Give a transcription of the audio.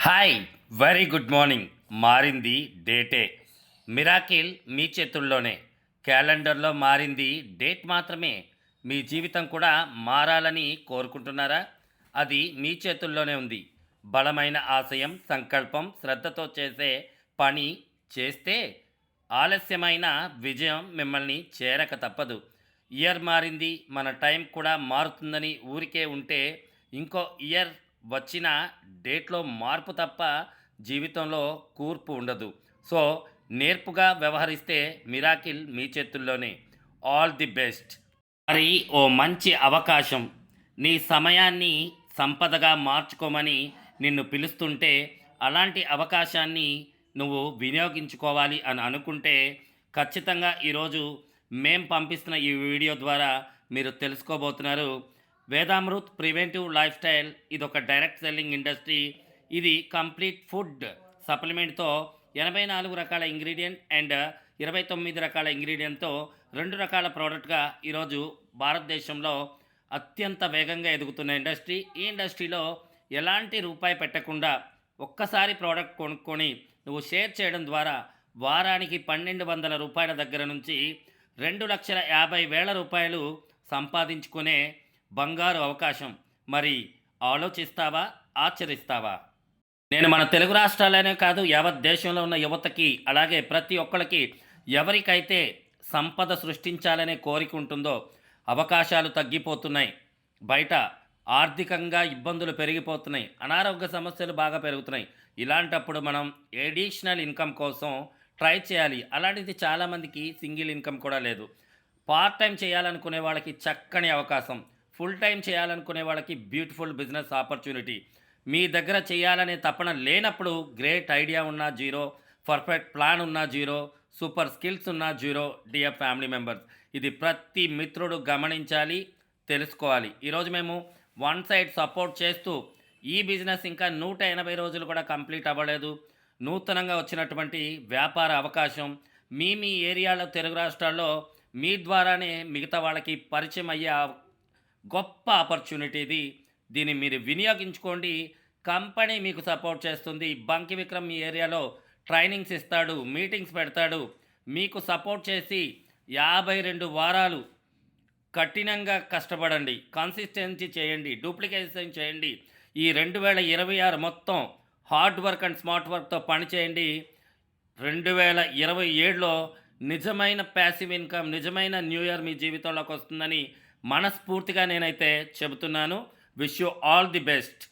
Hi! Very good morning. మారింది డేటే. Miracle మీ చేతుల్లోనే. క్యాలెండర్‌లో మారింది డేట్ మాత్రమే. మీ జీవితం కూడా మారాలని కోరుకుంటున్నారా? అది మీ చేతుల్లోనే ఉంది. బలమైన ఆశయం, సంకల్పం, శ్రద్ధతో చేసే పని చేస్తే ఆలస్యమైన విజయం మిమ్మల్ని చేరక తప్పదు. ఇయర్ మారింది, మన టైం కూడా మారుతుందని ఊరికే ఉంటే ఇంకో ఇయర్ వచ్చిన డేట్‌లో మార్పు తప్ప జీవితంలో కూర్పు ఉండదు. సో, నేర్పుగా వ్యవహరిస్తే మిరాకిల్ మీ చేతుల్లోనే. All the best. మరి ఓ మంచి అవకాశం నీ సమయాన్ని సంపదగా మార్చుకోమని నిన్ను పిలుస్తుంటే, అలాంటి అవకాశాన్ని నువ్వు వినియోగించుకోవాలి అని అనుకుంటే, ఖచ్చితంగా ఈరోజు మేం పంపిస్తున్న ఈ వీడియో ద్వారా మీరు తెలుసుకోబోతున్నారు. వేదామృత్ ప్రివెంటివ్ లైఫ్ స్టైల్ ఇదొక డైరెక్ట్ సెల్లింగ్ ఇండస్ట్రీ. ఇది కంప్లీట్ ఫుడ్ సప్లిమెంట్తో 84 రకాల ఇంగ్రీడియంట్ అండ్ 29 రకాల ఇంగ్రీడియంట్తో 2 రకాల ప్రోడక్ట్గా ఈరోజు భారతదేశంలో అత్యంత వేగంగా ఎదుగుతున్న ఇండస్ట్రీ. ఈ ఇండస్ట్రీలో ఎలాంటి రూపాయి పెట్టకుండా ఒక్కసారి ప్రోడక్ట్ కొనుక్కొని నువ్వు షేర్ చేయడం ద్వారా వారానికి 1200 రూపాయల దగ్గర నుంచి 2,50,000 రూపాయలు సంపాదించుకునే బంగారు అవకాశం. మరి ఆలోచిస్తావా? ఆచరిస్తావా? నేను మన తెలుగు రాష్ట్రాలనే కాదు, యావత్ దేశంలో ఉన్న యువతకి, అలాగే ప్రతి ఒక్కళ్ళకి ఎవరికైతే సంపద సృష్టించాలనే కోరిక ఉంటుందో అవకాశాలు తగ్గిపోతున్నాయి. బయట ఆర్థికంగా ఇబ్బందులు పెరిగిపోతున్నాయి. అనారోగ్య సమస్యలు బాగా పెరుగుతున్నాయి. ఇలాంటప్పుడు మనం ఎడిషనల్ ఇన్కమ్ కోసం ట్రై చేయాలి. అలాంటిది చాలామందికి సింగిల్ ఇన్కమ్ కూడా లేదు. పార్ట్ టైం చేయాలనుకునే వాళ్ళకి చక్కని అవకాశం. ఫుల్ టైం చేయాలనుకునే వాళ్ళకి బ్యూటిఫుల్ బిజినెస్ ఆపర్చునిటీ. మీ దగ్గర చేయాలనే తపన లేనప్పుడు గ్రేట్ ఐడియా ఉన్న జీరో, పర్ఫెక్ట్ ప్లాన్ ఉన్న జీరో, సూపర్ స్కిల్స్ ఉన్న జీరో. డియర్ ఫ్యామిలీ మెంబర్స్, ఇది ప్రతి మిత్రుడు గమనించాలి, తెలుసుకోవాలి. ఈరోజు మేము వన్ సైడ్ సపోర్ట్ చేస్తూ ఈ బిజినెస్ ఇంకా 180 రోజులు కూడా కంప్లీట్ అవ్వలేదు. నూతనంగా వచ్చినటువంటి వ్యాపార అవకాశం మీ ఏరియాలో తెలుగు రాష్ట్రాల్లో మీ ద్వారానే మిగతా వాళ్ళకి పరిచయం అయ్యే గొప్ప ఆపర్చునిటీ ఇది. దీన్ని మీరు వినియోగించుకోండి. కంపెనీ మీకు సపోర్ట్ చేస్తుంది. బంకి విక్రమ్ మీ ఏరియాలో ట్రైనింగ్స్ ఇస్తాడు, మీటింగ్స్ పెడతాడు. మీకు సపోర్ట్ చేసి 52 వారాలు కఠినంగా కష్టపడండి, కన్సిస్టెన్సీ చేయండి, డూప్లికేషన్ చేయండి. ఈ 2026 మొత్తం హార్డ్ వర్క్ అండ్ స్మార్ట్ వర్క్తో పని చేయండి. 2027లో నిజమైన ప్యాసివ్ ఇన్కమ్, నిజమైన న్యూ ఇయర్ మీ జీవితంలోకి వస్తుందని మనస్ఫూర్తిగా నేనైతే చెబుతున్నాను. Wish you all the best.